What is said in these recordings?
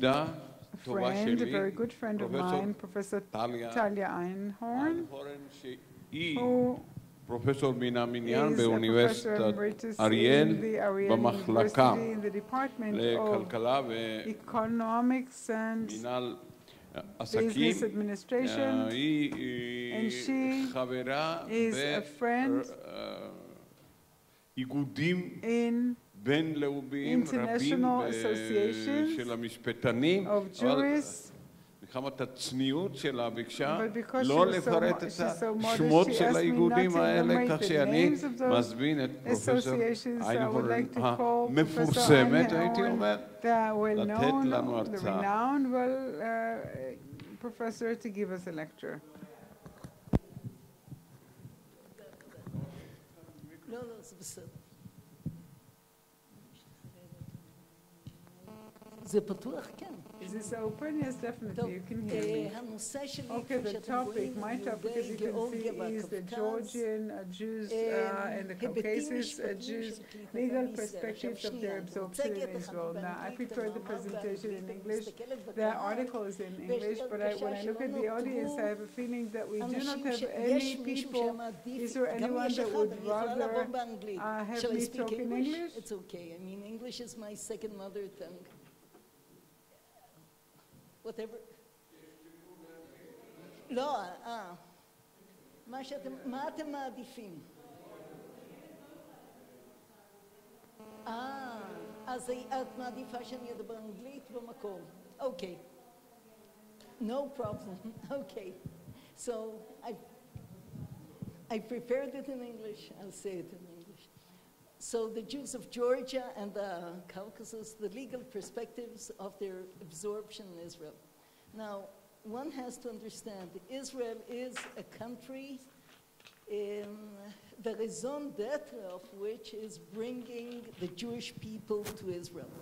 ידידה טובה friend, a שלי, very good friend of mine, Professor Talia Einhorn, שהיא who פרופסור מן המניין is a professor באוניברסיטת emeritus אריאל in the Ariel במחלקה University in the Department of לכלכלה Economics and ומינהל עסקים. Business Administration, and היא she חברה is a friend באיגודים in בינלאומיים רבים international associations של המשפטנים, of אבל jurists. מחמת הצניעות שלה ביקשה But because לא she was לפרט את so modest, השמות she של asked me not האיגודים to האלה, enumerate כך the שאני names of those מזמין את פרופסור associations. I would איינהורן like to call Professor המפורסמת, הייתי Einhorn, אומר, the well לתת known, לנו the הרצאה. renowned, professor to give us a lecture. לא, זה בסדר. זה פתוח? כן. Is this open? Yes, definitely. You can hear me. הנושא שלי, Okay, the topic, my topic, as you can see, is the Georgian Jews and the Caucasus Jews, legal perspectives of their absorption in Israel. Now, I prepared the presentation in English. The article is in English, but when I look at the audience, I have a feeling that we do not have any people. Is there anyone that would rather have me talk in English? It's okay. I mean, English is my second mother tongue. whatever. לא, מה אתם מעדיפים? אז את מעדיפה שאני אדבר אנגלית במקום. אוקיי. No problem. Okay. So I prepared it in English. I'll say it in English. So the Jews of Georgia and the Caucasus, the legal perspectives of their absorption in Israel. Now, one has to understand, Israel is a country in the raison d'etre of which is bringing the Jewish people to Israel.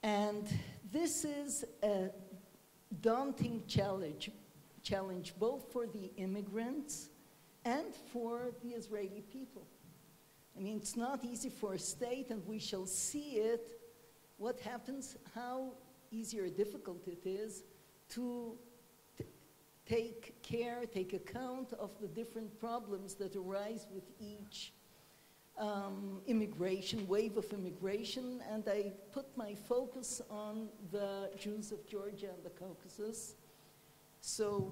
And this is a daunting challenge both for the immigrants and for the Israeli people. I mean, it's not easy for a state, and we shall see it, what happens, how easy or difficult it is to take care, take account of the different problems that arise with each wave of immigration, and I put my focus on the Jews of Georgia and the Caucasus. So,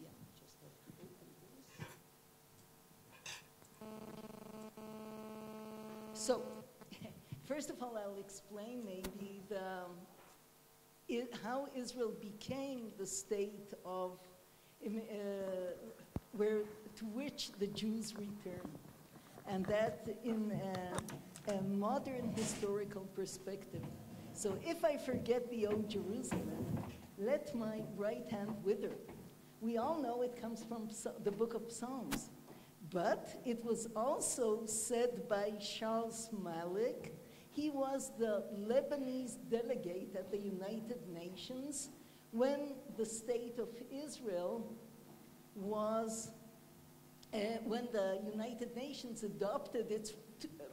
yeah, just have to open this. So, first of all, I'll explain maybe how Israel became the state of to which the Jews return, and that in a modern historical perspective. So if I forget the old Jerusalem, let my right hand wither. We all know it comes from the book of Psalms, but it was also said by Charles Malik. He was the Lebanese delegate at the United Nations when the state of Israel was, when the United Nations adopted its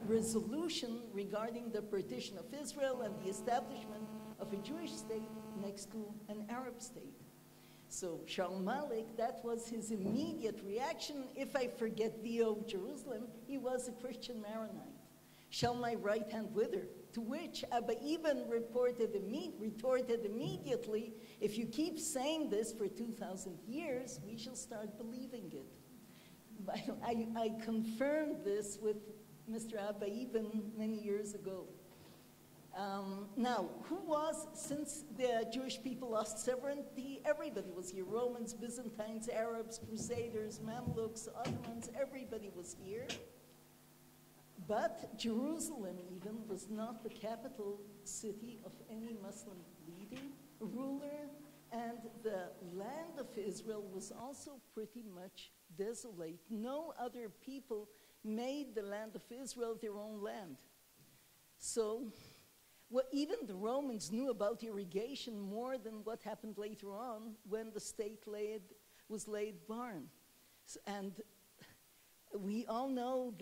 resolution regarding the partition of Israel and the establishment of a Jewish state next to an Arab state. So Charles Malik, that was his immediate reaction. If I forget the old Jerusalem, he was a Christian Maronite. Shall my right hand wither? To which Abba Eben retorted immediately, if you keep saying this for 2,000 years, we shall start believing it. I confirmed this with Mr. Abba Eben many years ago. Now, who was, since the Jewish people lost sovereignty, everybody was here. Romans, Byzantines, Arabs, Crusaders, Mamluks, Ottomans, everybody was here. But Jerusalem even was not the capital city of any Muslim ruler, and the land of Israel was also pretty much desolate. No other people made the land of Israel their own land. So even the Romans knew about irrigation more than what happened later on when the state was laid barren. And we all know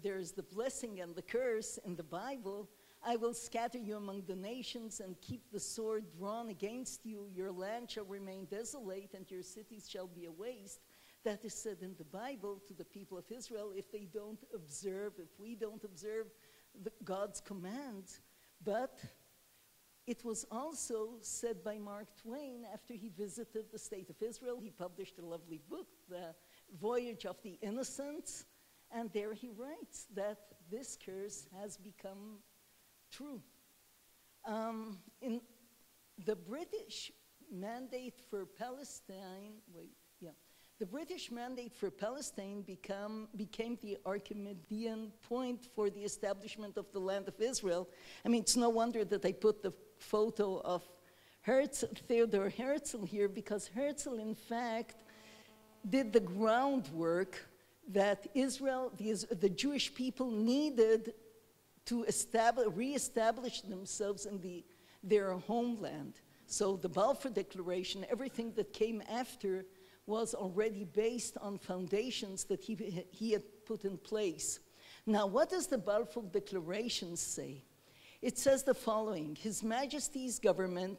there's the blessing and the curse in the Bible. I will scatter you among the nations and keep the sword drawn against you. Your land shall remain desolate and your cities shall be a waste. That is said in the Bible to the people of Israel if they don't observe, if we don't observe God's commands. But it was also said by Mark Twain after he visited the state of Israel. He published a lovely book, The Voyage of the Innocents, and there he writes that this curse has become true. In the British mandate for Palestine, the British mandate for Palestine became the Archimedean point for the establishment of the land of Israel. I mean, it's no wonder that I put the photo of Theodor Herzl here, because Herzl, in fact, did the groundwork that Israel, the Jewish people, needed to re-establish themselves in their homeland. So the Balfour Declaration, everything that came after, was already based on foundations that he had put in place. Now, what does the Balfour Declaration say? It says the following: His Majesty's government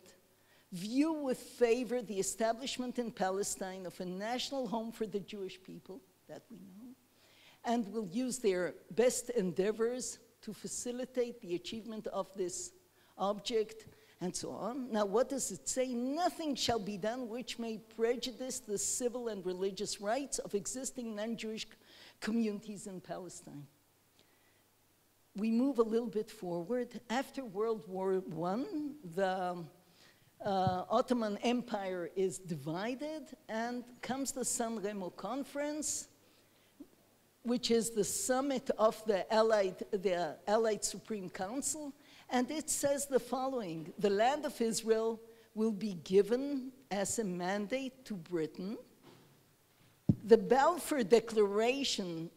view with favor the establishment in Palestine of a national home for the Jewish people, that we know, and will use their best endeavors to facilitate the achievement of this object, and so on. Now, what does it say? Nothing shall be done which may prejudice the civil and religious rights of existing non-Jewish communities in Palestine. We move a little bit forward. After World War I, the Ottoman Empire is divided, and comes the San Remo Conference, which is the summit of the Allied Supreme Council, and it says the following: the land of Israel will be given as a mandate to Britain. The Balfour Declaration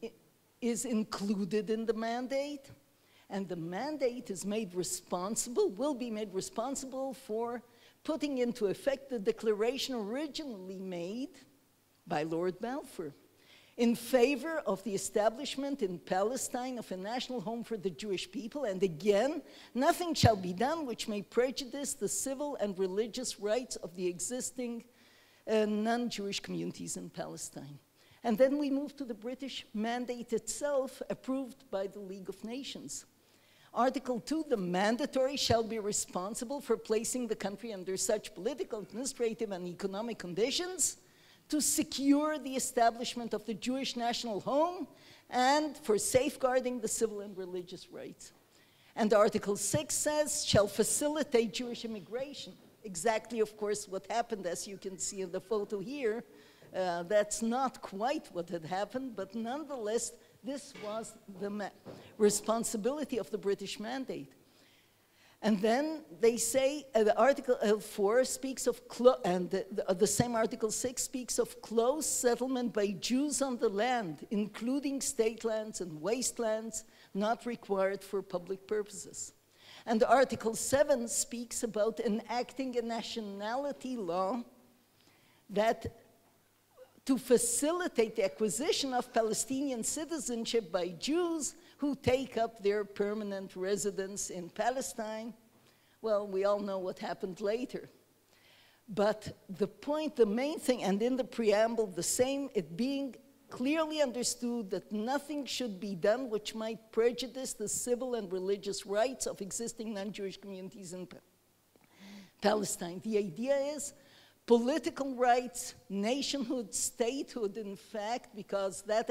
is included in the mandate, and the mandate is made responsible, will be made responsible for putting into effect the declaration originally made by Lord Balfour in favor of the establishment in Palestine of a national home for the Jewish people. And again, nothing shall be done which may prejudice the civil and religious rights of the existing non-Jewish communities in Palestine. And then we move to the British mandate itself, approved by the League of Nations. Article 2, the mandatory shall be responsible for placing the country under such political, administrative, and economic conditions to secure the establishment of the Jewish national home and for safeguarding the civil and religious rights. And Article 6 says, shall facilitate Jewish immigration. Exactly, of course, what happened, as you can see in the photo here. That's not quite what had happened, but nonetheless, this was the responsibility of the British mandate. And then they say, the Article 4 speaks of, and the same Article 6 speaks of close settlement by Jews on the land, including state lands and wastelands not required for public purposes. And Article 7 speaks about enacting a nationality law that to facilitate the acquisition of Palestinian citizenship by Jews who take up their permanent residence in Palestine. Well, we all know what happened later. But the point, the main thing, and in the preamble, the same, it being clearly understood that nothing should be done which might prejudice the civil and religious rights of existing non-Jewish communities in Palestine. The idea is political rights, nationhood, statehood, in fact, because that,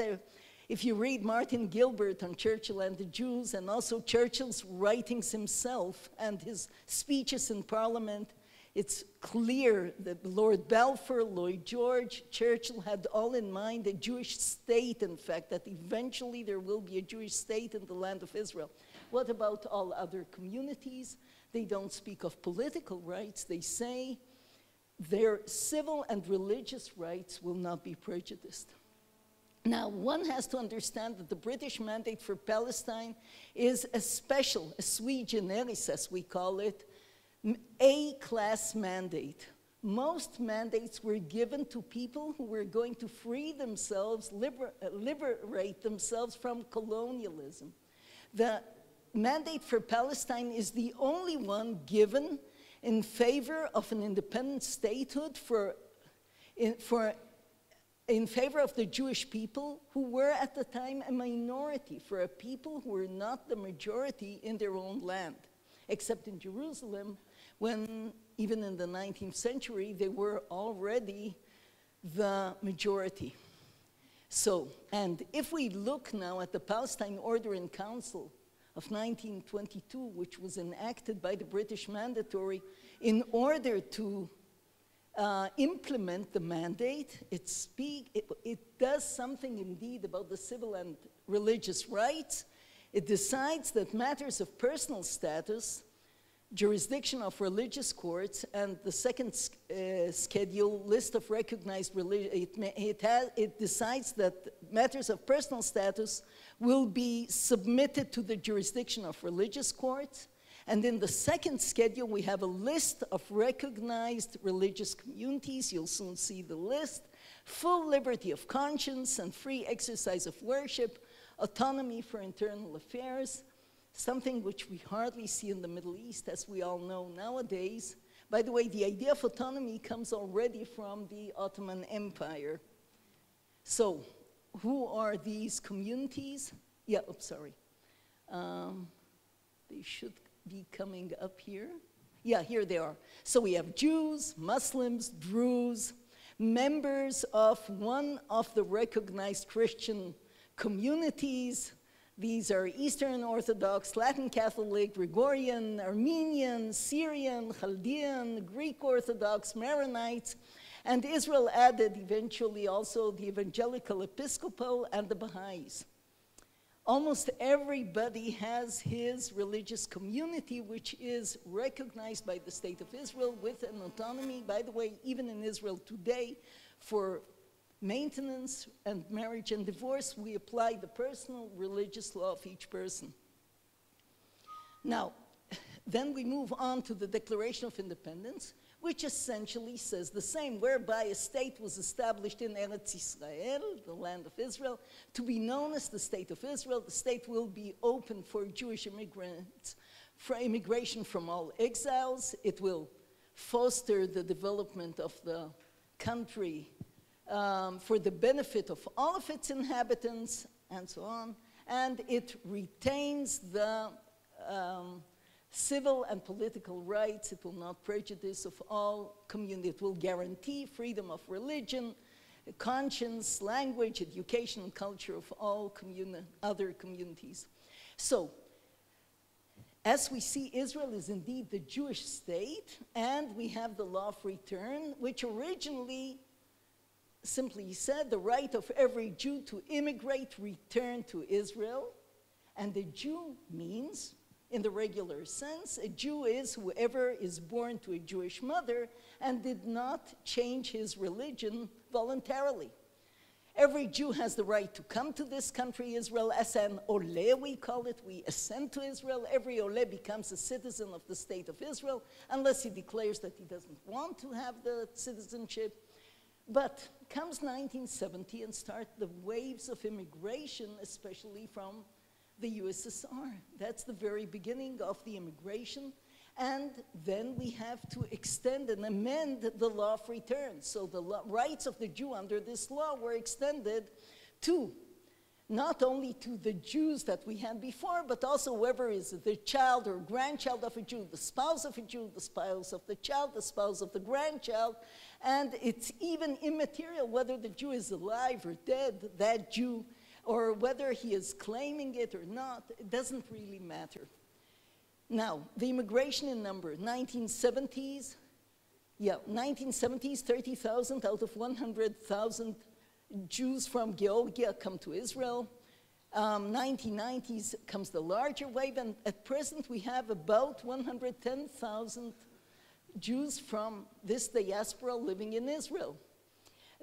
if you read Martin Gilbert on Churchill and the Jews, and also Churchill's writings himself and his speeches in Parliament, it's clear that Lord Balfour, Lloyd George, Churchill had all in mind a Jewish state, in fact, that eventually there will be a Jewish state in the land of Israel. What about all other communities? They don't speak of political rights. They say their civil and religious rights will not be prejudiced. Now, one has to understand that the British mandate for Palestine is a special, a sui generis, as we call it, A-class mandate. Most mandates were given to people who were going to free themselves, liberate themselves from colonialism. The mandate for Palestine is the only one given in favor of an independent statehood in favor of the Jewish people who were at the time a minority, for a people who were not the majority in their own land, except in Jerusalem, when even in the 19th century they were already the majority. So, and if we look now at the Palestine Order in Council of 1922, which was enacted by the British Mandatory in order to implement the mandate, it does something indeed about the civil and religious rights. It decides that matters of personal status, jurisdiction of religious courts, and the second schedule, list of recognized religion, it decides that matters of personal status will be submitted to the jurisdiction of religious courts. And in the second schedule, we have a list of recognized religious communities. You'll soon see the list. Full liberty of conscience and free exercise of worship, autonomy for internal affairs, something which we hardly see in the Middle East, as we all know nowadays. By the way, the idea of autonomy comes already from the Ottoman Empire. So, who are these communities? Yeah, oops, sorry. They should be coming up here. Yeah, here they are. So we have Jews, Muslims, Druze, members of one of the recognized Christian communities. These are Eastern Orthodox, Latin Catholic, Gregorian, Armenian, Syrian, Chaldean, Greek Orthodox, Maronites, and Israel added eventually also the Evangelical Episcopal and the Baha'is. Almost everybody has his religious community, which is recognized by the State of Israel with an autonomy. By the way, even in Israel today, for maintenance and marriage and divorce, we apply the personal religious law of each person. Now, then we move on to the Declaration of Independence, which essentially says the same, whereby a state was established in Eretz Israel, the land of Israel, to be known as the State of Israel. The state will be open for Jewish immigrants, for immigration from all exiles. It will foster the development of the country for the benefit of all of its inhabitants, and so on. And it retains the civil and political rights. It will not prejudice of all community. It will guarantee freedom of religion, conscience, language, education, and culture of all other communities. So, as we see, Israel is indeed the Jewish state, and we have the law of return, which originally simply said the right of every Jew to immigrate, return to Israel. And the Jew means, in the regular sense, a Jew is whoever is born to a Jewish mother and did not change his religion voluntarily. Every Jew has the right to come to this country, Israel, as an ole, we call it. We ascend to Israel. Every ole becomes a citizen of the state of Israel, unless he declares that he doesn't want to have the citizenship. But comes 1970 and start the waves of immigration, especially from the USSR. That's the very beginning of the immigration. And then we have to extend and amend the law of return. So the rights of the Jew under this law were extended to not only to the Jews that we had before, but also whoever is the child or grandchild of a Jew, the spouse of a Jew, the spouse of the child, the spouse of the grandchild. And it's even immaterial whether the Jew is alive or dead, that Jew, or whether he is claiming it or not. It doesn't really matter. Now, the immigration in number, 1970s, 30,000 out of 100,000 Jews from Georgia come to Israel. 1990s comes the larger wave, and at present we have about 110,000 Jews from this diaspora living in Israel.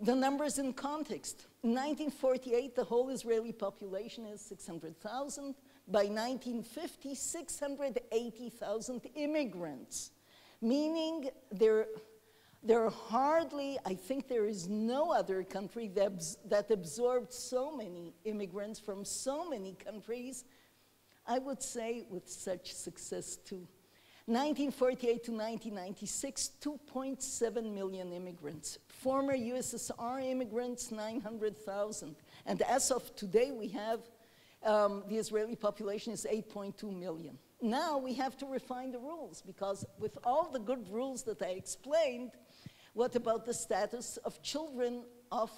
The numbers in context. In 1948, the whole Israeli population is 600,000. By 1950, 680,000 immigrants, meaning there are hardly, I think there is no other country that absorbed so many immigrants from so many countries I would say with such success too. 1948 to 1996, 2.7 million immigrants. Former USSR immigrants, 900,000. And as of today, we have, the Israeli population is 8.2 million. Now we have to refine the rules, because with all the good rules that I explained, what about the status of children of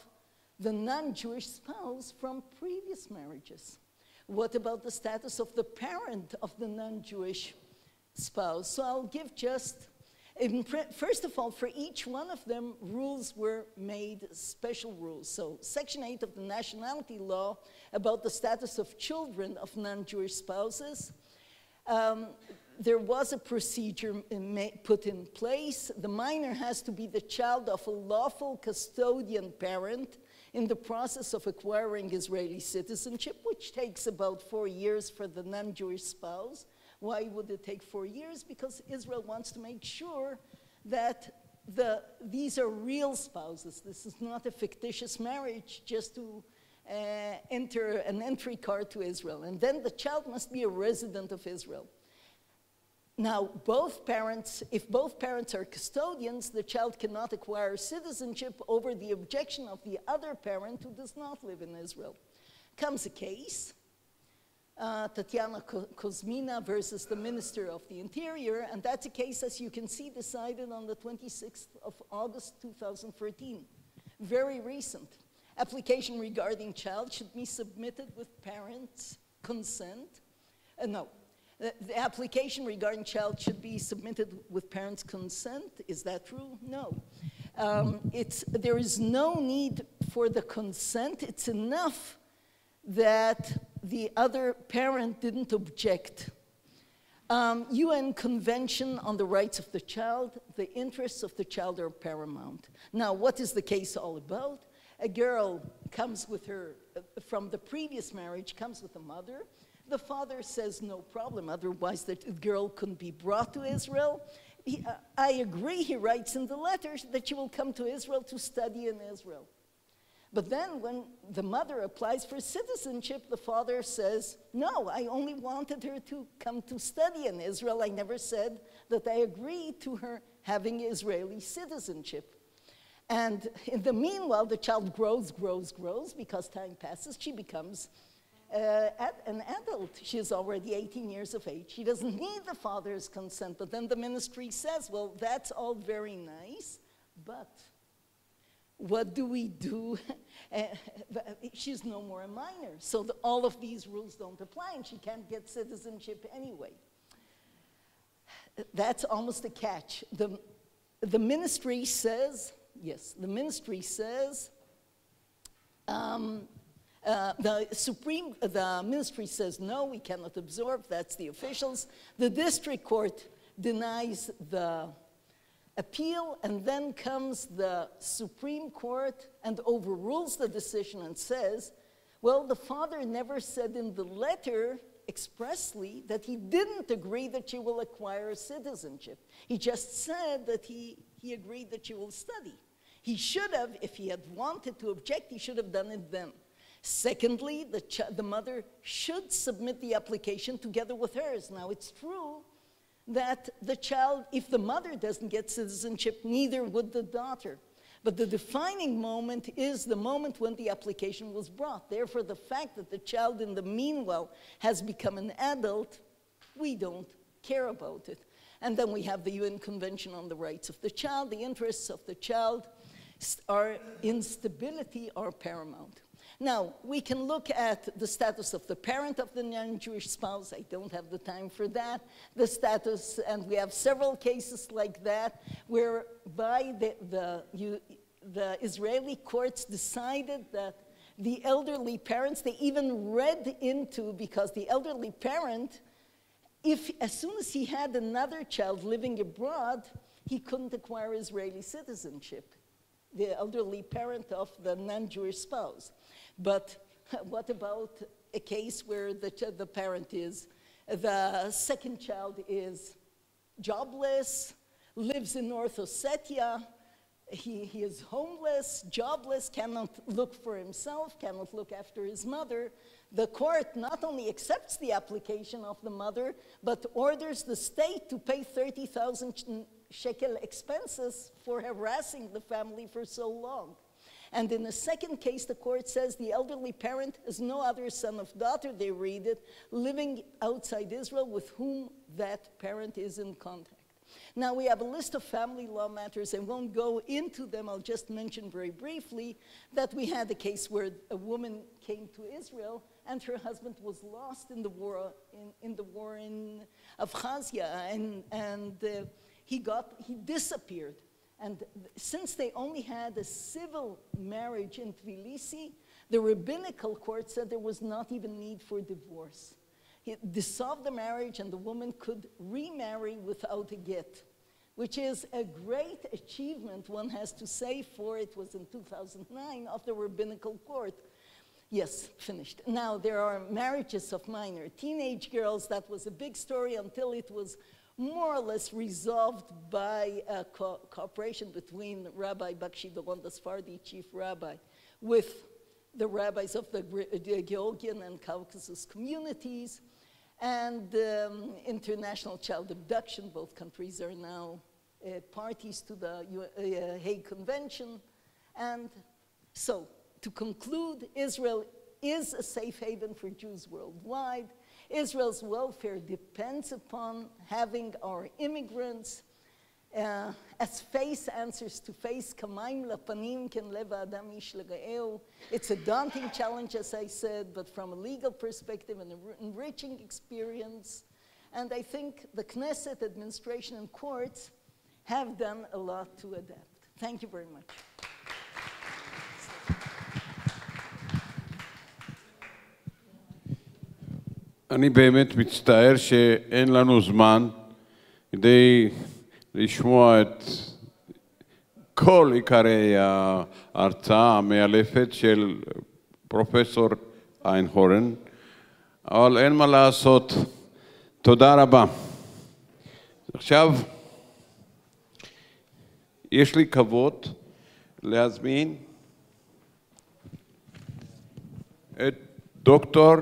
the non-Jewish spouse from previous marriages? What about the status of the parent of the non-Jewish spouse? So I'll give just, first of all, for each one of them, rules were made, special rules. So Section 8 of the Nationality Law about the status of children of non-Jewish spouses, there was a procedure put in place. The minor has to be the child of a lawful custodian parent in the process of acquiring Israeli citizenship, which takes about 4 years for the non-Jewish spouse. Why would it take 4 years? Because Israel wants to make sure that these are real spouses. This is not a fictitious marriage just to enter an entry card to Israel. And then the child must be a resident of Israel. Now, if both parents are custodians, the child cannot acquire citizenship over the objection of the other parent who does not live in Israel. Comes a case, Tatiana Kozmina versus the Minister of the Interior, and that's a case, as you can see, decided on the 26th of August, 2013. Very recent. Application regarding child should be submitted with parents' consent. No. The application regarding child should be submitted with parents' consent. Is that true? No. There is no need for the consent. It's enough that the other parent didn't object. UN Convention on the Rights of the Child, the interests of the child are paramount. Now, what is the case all about? A girl comes with her, from the previous marriage, comes with a mother. The father says no problem, otherwise the girl couldn't be brought to Israel. I agree, he writes in the letters, that she will come to Israel to study in Israel. But then when the mother applies for citizenship, the father says, no, I only wanted her to come to study in Israel. I never said that I agreed to her having Israeli citizenship. And in the meanwhile, the child grows, because time passes. She becomes an adult. She is already 18 years of age. She doesn't need the father's consent. But then the ministry says, well, that's all very nice, but what do we do? She's no more a minor. So all of these rules don't apply, and she can't get citizenship anyway. That's almost a catch. The ministry says, yes, the ministry says, the ministry says, no, we cannot absorb, that's the officials. The district court denies the appeal, and then comes the Supreme Court and overrules the decision and says, well, the father never said in the letter expressly that he didn't agree that she will acquire citizenship. He just said that he agreed that she will study. He should have, if he had wanted to object, he should have done it then. Secondly, the mother should submit the application together with hers. Now, it's true that the child, if the mother doesn't get citizenship, neither would the daughter. But the defining moment is the moment when the application was brought. Therefore, the fact that the child in the meanwhile has become an adult, we don't care about it. And then we have the UN Convention on the Rights of the Child. The interests of the child in stability are paramount. Now, we can look at the status of the parent of the non-Jewish spouse. I don't have the time for that. The status, and we have several cases like that, whereby the Israeli courts decided that the elderly parents, they even read into, because the elderly parent, as soon as he had another child living abroad, he couldn't acquire Israeli citizenship, the elderly parent of the non-Jewish spouse. But what about a case where the second child is jobless, lives in North Ossetia, He is homeless, jobless, cannot look for himself, cannot look after his mother. The court not only accepts the application of the mother, but orders the state to pay 30,000 shekel expenses for harassing the family for so long. And in the second case, the court says the elderly parent has no other son or daughter, they read it, living outside Israel with whom that parent is in contact. Now, we have a list of family law matters. I won't go into them. I'll just mention very briefly that we had a case where a woman came to Israel and her husband was lost in the war in Abkhazia, and he disappeared. And since they only had a civil marriage in Tbilisi, the rabbinical court said there was not even need for divorce. He dissolved the marriage and the woman could remarry without a get, which is a great achievement, one has to say, for it was in 2009 of the rabbinical court. Yes, finished. Now, there are marriages of minor teenage girls. That was a big story until it was more or less resolved by cooperation between Rabbi Bakshi Doron, the Sephardi chief rabbi, with the rabbis of the Georgian and Caucasus communities, and international child abduction. Both countries are now parties to the Hague Convention. And so, to conclude, Israel is a safe haven for Jews worldwide. Israel's welfare depends upon having our immigrants as face answers to face. Kamaim lapanim ken lev ha'adam ish l'ra'ehu. It's a daunting challenge, as I said, but from a legal perspective, an enriching experience. And I think the Knesset administration and courts have done a lot to adapt. Thank you very much. אני באמת מצטער שאין לנו זמן כדי לשמוע את כל עיקרי ההרצאה המאלפת של פרופסור איינהורן, אבל אין מה לעשות. תודה רבה. עכשיו, יש לי כבוד להזמין את דוקטור